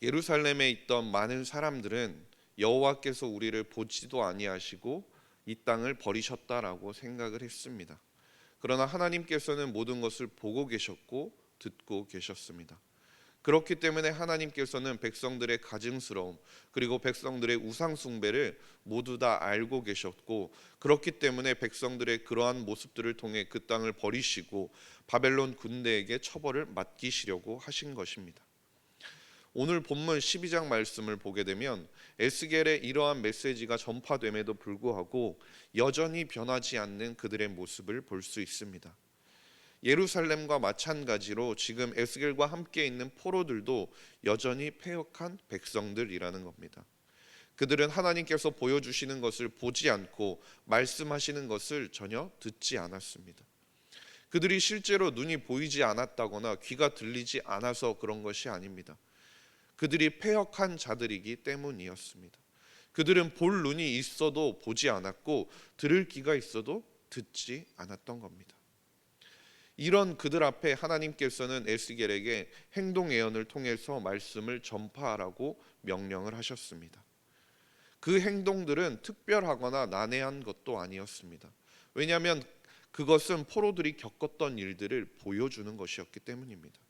예루살렘에 있던 많은 사람들은 여호와께서 우리를 보지도 아니하시고 이 땅을 버리셨다라고 생각을 했습니다. 그러나 하나님께서는 모든 것을 보고 계셨고 듣고 계셨습니다. 그렇기 때문에 하나님께서는 백성들의 가증스러움 그리고 백성들의 우상 숭배를 모두 다 알고 계셨고, 그렇기 때문에 백성들의 그러한 모습들을 통해 그 땅을 버리시고 바벨론 군대에게 처벌을 맡기시려고 하신 것입니다. 오늘 본문 12장 말씀을 보게 되면 에스겔의 이러한 메시지가 전파됨에도 불구하고 여전히 변하지 않는 그들의 모습을 볼 수 있습니다. 예루살렘과 마찬가지로 지금 에스겔과 함께 있는 포로들도 여전히 패역한 백성들이라는 겁니다. 그들은 하나님께서 보여주시는 것을 보지 않고 말씀하시는 것을 전혀 듣지 않았습니다. 그들이 실제로 눈이 보이지 않았다거나 귀가 들리지 않아서 그런 것이 아닙니다. 그들이 패역한 자들이기 때문이었습니다. 그들은 볼 눈이 있어도 보지 않았고 들을 귀가 있어도 듣지 않았던 겁니다. 이런 그들 앞에 하나님께서는 에스겔에게 행동 예언을 통해서 말씀을 전파하라고 명령을 하셨습니다. 그 행동들은 특별하거나 난해한 것도 아니었습니다. 왜냐하면 그것은 포로들이 겪었던 일들을 보여주는 것이었기 때문입니다.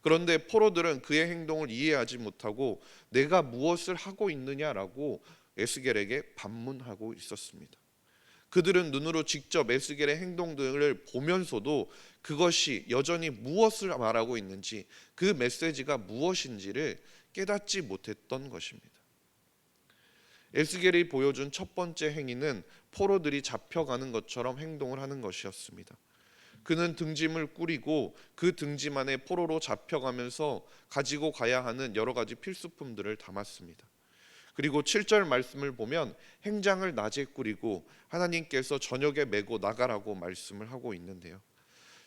그런데 포로들은 그의 행동을 이해하지 못하고 내가 무엇을 하고 있느냐라고 에스겔에게 반문하고 있었습니다. 그들은 눈으로 직접 에스겔의 행동들을 보면서도 그것이 여전히 무엇을 말하고 있는지, 그 메시지가 무엇인지를 깨닫지 못했던 것입니다. 에스겔이 보여준 첫 번째 행위는 포로들이 잡혀가는 것처럼 행동을 하는 것이었습니다. 그는 등짐을 꾸리고 그 등짐 안에 포로로 잡혀가면서 가지고 가야 하는 여러 가지 필수품들을 담았습니다. 그리고 7절 말씀을 보면 행장을 낮에 꾸리고 하나님께서 저녁에 메고 나가라고 말씀을 하고 있는데요.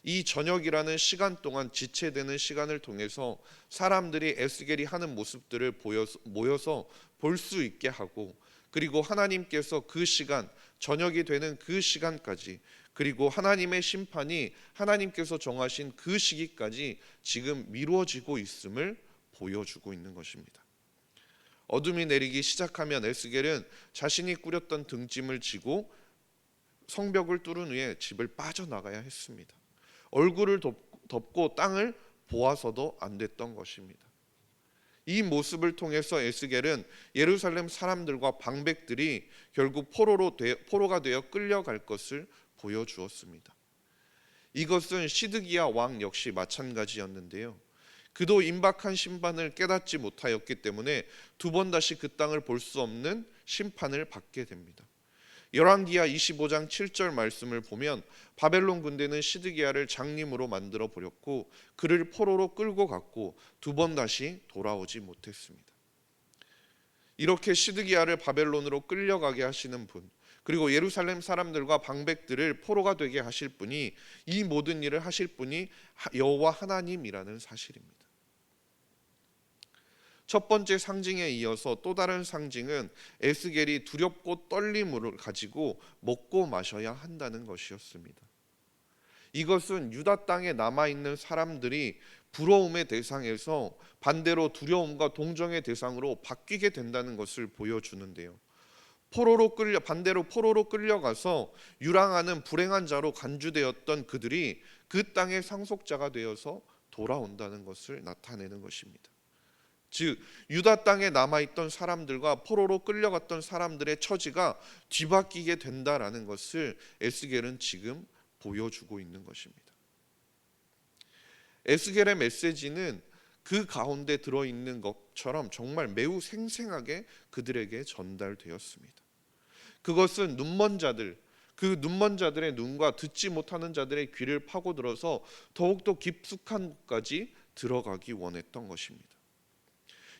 이 저녁이라는 시간 동안 지체되는 시간을 통해서 사람들이 에스겔이 하는 모습들을 모여서 볼 수 있게 하고, 그리고 하나님께서 그 시간, 저녁이 되는 그 시간까지, 그리고 하나님의 심판이 하나님께서 정하신 그 시기까지 지금 미루어지고 있음을 보여주고 있는 것입니다. 어둠이 내리기 시작하면 에스겔은 자신이 꾸렸던 등짐을 지고 성벽을 뚫은 후에 집을 빠져나가야 했습니다. 얼굴을 덮고 땅을 보아서도 안 됐던 것입니다. 이 모습을 통해서 에스겔은 예루살렘 사람들과 방백들이 결국 포로가 되어 끌려갈 것을 보여주었습니다. 이것은 시드기야 왕 역시 마찬가지였는데요. 그도 임박한 심판을 깨닫지 못하였기 때문에 두 번 다시 그 땅을 볼 수 없는 심판을 받게 됩니다. 열왕기하 25장 7절 말씀을 보면 바벨론 군대는 시드기야를 장님으로 만들어 버렸고 그를 포로로 끌고 갔고 두 번 다시 돌아오지 못했습니다. 이렇게 시드기야를 바벨론으로 끌려가게 하시는 분, 그리고 예루살렘 사람들과 방백들을 포로가 되게 하실 분이, 이 모든 일을 하실 분이 여호와 하나님이라는 사실입니다. 첫 번째 상징에 이어서 또 다른 상징은 에스겔이 두렵고 떨림을 가지고 먹고 마셔야 한다는 것이었습니다. 이것은 유다 땅에 남아있는 사람들이 부러움의 대상에서 반대로 두려움과 동정의 대상으로 바뀌게 된다는 것을 보여주는데요. 반대로 포로로 끌려가서 유랑하는 불행한 자로 간주되었던 그들이 그 땅의 상속자가 되어서 돌아온다는 것을 나타내는 것입니다. 즉 유다 땅에 남아있던 사람들과 포로로 끌려갔던 사람들의 처지가 뒤바뀌게 된다라는 것을 에스겔은 지금 보여주고 있는 것입니다. 에스겔의 메시지는 그 가운데 들어있는 것처럼 정말 매우 생생하게 그들에게 전달되었습니다. 그것은 눈먼 자들, 그 눈먼 자들의 눈과 듣지 못하는 자들의 귀를 파고들어서 더욱더 깊숙한 곳까지 들어가기 원했던 것입니다.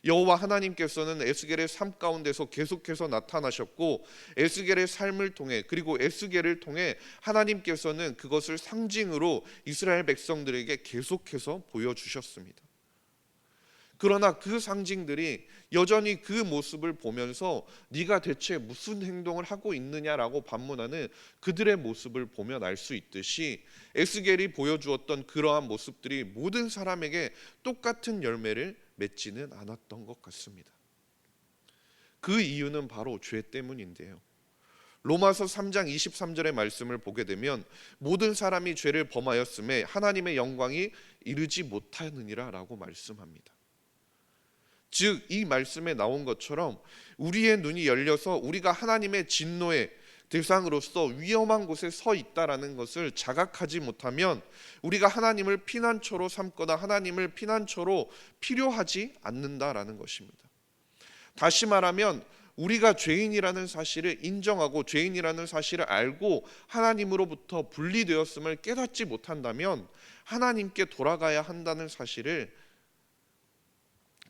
여호와 하나님께서는 에스겔의 삶 가운데서 계속해서 나타나셨고, 에스겔의 삶을 통해, 그리고 에스겔을 통해 하나님께서는 그것을 상징으로 이스라엘 백성들에게 계속해서 보여주셨습니다. 그러나 그 상징들이 여전히 그 모습을 보면서 네가 대체 무슨 행동을 하고 있느냐라고 반문하는 그들의 모습을 보면 알 수 있듯이, 에스겔이 보여주었던 그러한 모습들이 모든 사람에게 똑같은 열매를 맺지는 않았던 것 같습니다. 그 이유는 바로 죄 때문인데요. 로마서 3장 23절의 말씀을 보게 되면 모든 사람이 죄를 범하였음에 하나님의 영광이 이르지 못하느니라 라고 말씀합니다. 즉 이 말씀에 나온 것처럼 우리의 눈이 열려서 우리가 하나님의 진노의 대상으로서 위험한 곳에 서 있다라는 것을 자각하지 못하면 우리가 하나님을 피난처로 삼거나 하나님을 피난처로 필요하지 않는다라는 것입니다. 다시 말하면 우리가 죄인이라는 사실을 인정하고 죄인이라는 사실을 알고 하나님으로부터 분리되었음을 깨닫지 못한다면 하나님께 돌아가야 한다는 사실을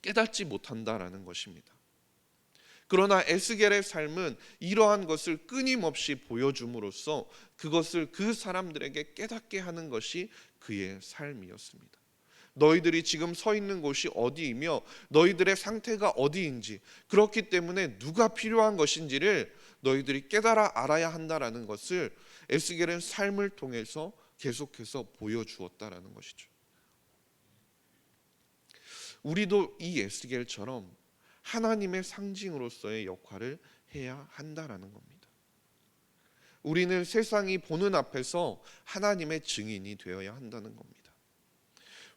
깨닫지 못한다라는 것입니다. 그러나 에스겔의 삶은 이러한 것을 끊임없이 보여줌으로써 그것을 그 사람들에게 깨닫게 하는 것이 그의 삶이었습니다. 너희들이 지금 서 있는 곳이 어디이며 너희들의 상태가 어디인지, 그렇기 때문에 누가 필요한 것인지를 너희들이 깨달아 알아야 한다라는 것을 에스겔은 삶을 통해서 계속해서 보여주었다라는 것이죠. 우리도 이 에스겔처럼 하나님의 상징으로서의 역할을 해야 한다라는 겁니다. 우리는 세상이 보는 앞에서 하나님의 증인이 되어야 한다는 겁니다.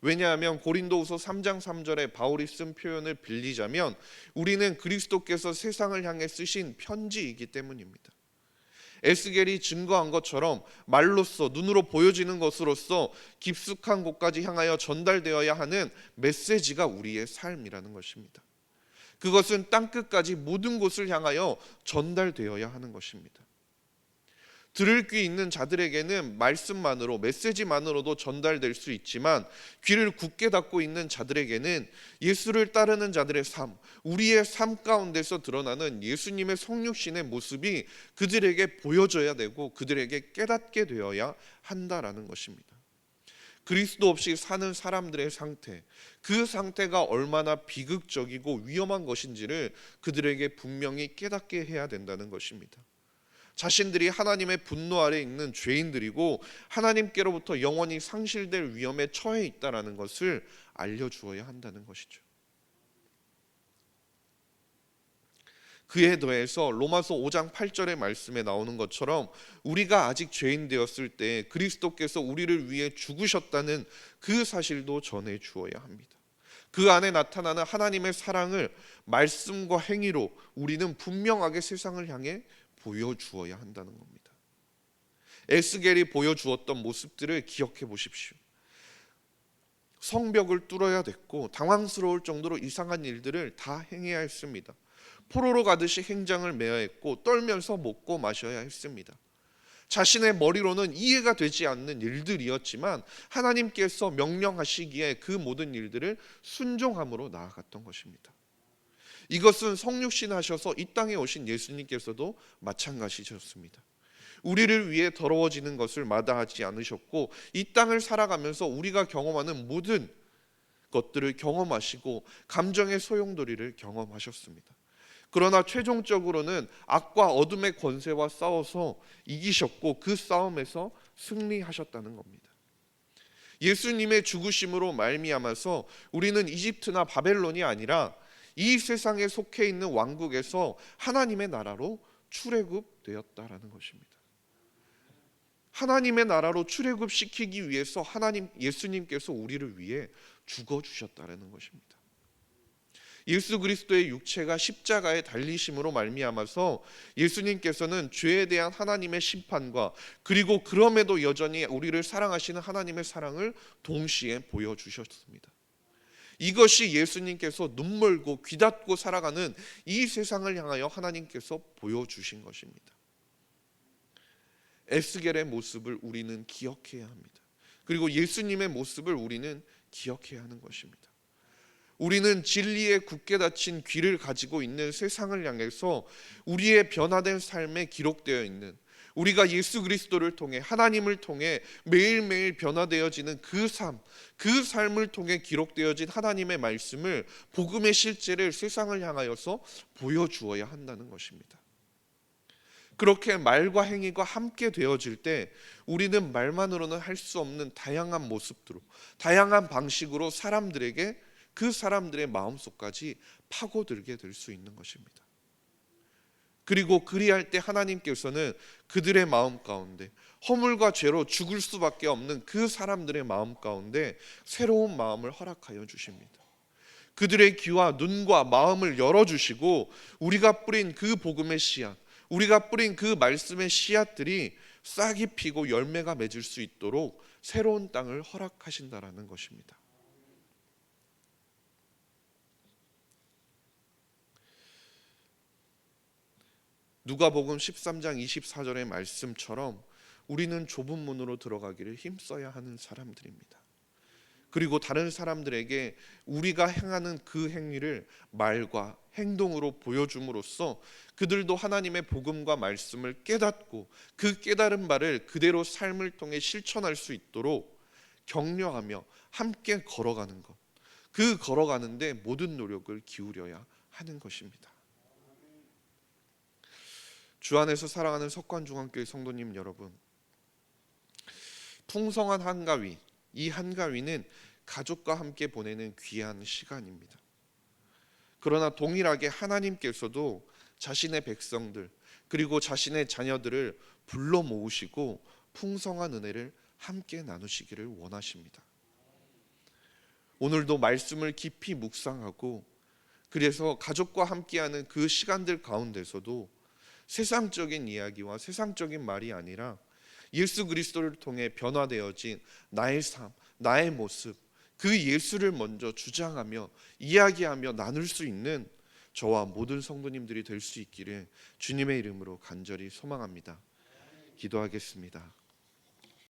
왜냐하면 고린도후서 3장 3절에 바울이 쓴 표현을 빌리자면 우리는 그리스도께서 세상을 향해 쓰신 편지이기 때문입니다. 에스겔이 증거한 것처럼 말로써 눈으로 보여지는 것으로서 깊숙한 곳까지 향하여 전달되어야 하는 메시지가 우리의 삶이라는 것입니다. 그것은 땅끝까지 모든 곳을 향하여 전달되어야 하는 것입니다. 들을 귀 있는 자들에게는 말씀만으로, 메시지만으로도 전달될 수 있지만 귀를 굳게 닫고 있는 자들에게는 예수를 따르는 자들의 삶, 우리의 삶 가운데서 드러나는 예수님의 성육신의 모습이 그들에게 보여져야 되고 그들에게 깨닫게 되어야 한다라는 것입니다. 그리스도 없이 사는 사람들의 상태, 그 상태가 얼마나 비극적이고 위험한 것인지를 그들에게 분명히 깨닫게 해야 된다는 것입니다. 자신들이 하나님의 분노 아래 있는 죄인들이고 하나님께로부터 영원히 상실될 위험에 처해 있다는 것을 알려주어야 한다는 것이죠. 그에 더해서 로마서 5장 8절의 말씀에 나오는 것처럼 우리가 아직 죄인 되었을 때 그리스도께서 우리를 위해 죽으셨다는 그 사실도 전해 주어야 합니다. 그 안에 나타나는 하나님의 사랑을 말씀과 행위로 우리는 분명하게 세상을 향해 보여주어야 한다는 겁니다. 에스겔이 보여주었던 모습들을 기억해 보십시오. 성벽을 뚫어야 됐고 당황스러울 정도로 이상한 일들을 다 행해야 했습니다. 포로로 가듯이 행장을 매야 했고 떨면서 먹고 마셔야 했습니다. 자신의 머리로는 이해가 되지 않는 일들이었지만 하나님께서 명령하시기에 그 모든 일들을 순종함으로 나아갔던 것입니다. 이것은 성육신 하셔서 이 땅에 오신 예수님께서도 마찬가지셨습니다. 우리를 위해 더러워지는 것을 마다하지 않으셨고 이 땅을 살아가면서 우리가 경험하는 모든 것들을 경험하시고 감정의 소용돌이를 경험하셨습니다. 그러나 최종적으로는 악과 어둠의 권세와 싸워서 이기셨고 그 싸움에서 승리하셨다는 겁니다. 예수님의 죽으심으로 말미암아서 우리는 이집트나 바벨론이 아니라 이 세상에 속해 있는 왕국에서 하나님의 나라로 출애굽되었다라는 것입니다. 하나님의 나라로 출애굽시키기 위해서 예수님께서 우리를 위해 죽어주셨다라는 것입니다. 예수 그리스도의 육체가 십자가에 달리심으로 말미암아서 예수님께서는 죄에 대한 하나님의 심판과 그리고 그럼에도 여전히 우리를 사랑하시는 하나님의 사랑을 동시에 보여주셨습니다. 이것이 예수님께서 눈멀고 귀 닫고 살아가는 이 세상을 향하여 하나님께서 보여주신 것입니다. 에스겔의 모습을 우리는 기억해야 합니다. 그리고 예수님의 모습을 우리는 기억해야 하는 것입니다. 우리는 진리에 굳게 닫힌 귀를 가지고 있는 세상을 향해서 우리의 변화된 삶에 기록되어 있는, 우리가 예수 그리스도를 통해 하나님을 통해 매일매일 변화되어지는 그 삶을 통해 기록되어진 하나님의 말씀을, 복음의 실제를 세상을 향하여서 보여주어야 한다는 것입니다. 그렇게 말과 행위가 함께 되어질 때 우리는 말만으로는 할 수 없는 다양한 모습으로, 다양한 방식으로 사람들에게 그 사람들의 마음속까지 파고들게 될 수 있는 것입니다. 그리고 그리할 때 하나님께서는 그들의 마음 가운데, 허물과 죄로 죽을 수밖에 없는 그 사람들의 마음 가운데 새로운 마음을 허락하여 주십니다. 그들의 귀와 눈과 마음을 열어주시고 우리가 뿌린 그 복음의 씨앗, 우리가 뿌린 그 말씀의 씨앗들이 싹이 피고 열매가 맺을 수 있도록 새로운 땅을 허락하신다라는 것입니다. 누가복음 13장 24절의 말씀처럼 우리는 좁은 문으로 들어가기를 힘써야 하는 사람들입니다. 그리고 다른 사람들에게 우리가 행하는 그 행위를 말과 행동으로 보여줌으로써 그들도 하나님의 복음과 말씀을 깨닫고 그 깨달은 바를 그대로 삶을 통해 실천할 수 있도록 격려하며 함께 걸어가는 것, 그 걸어가는데 모든 노력을 기울여야 하는 것입니다. 주 안에서 사랑하는 석관중앙교회 성도님 여러분, 풍성한 한가위, 이 한가위는 가족과 함께 보내는 귀한 시간입니다. 그러나 동일하게 하나님께서도 자신의 백성들 그리고 자신의 자녀들을 불러 모으시고 풍성한 은혜를 함께 나누시기를 원하십니다. 오늘도 말씀을 깊이 묵상하고 그래서 가족과 함께하는 그 시간들 가운데서도 세상적인 이야기와 세상적인 말이 아니라 예수 그리스도를 통해 변화되어진 나의 삶, 나의 모습, 그 예수를 먼저 주장하며 이야기하며 나눌 수 있는 저와 모든 성도님들이 될 수 있기를 주님의 이름으로 간절히 소망합니다. 기도하겠습니다.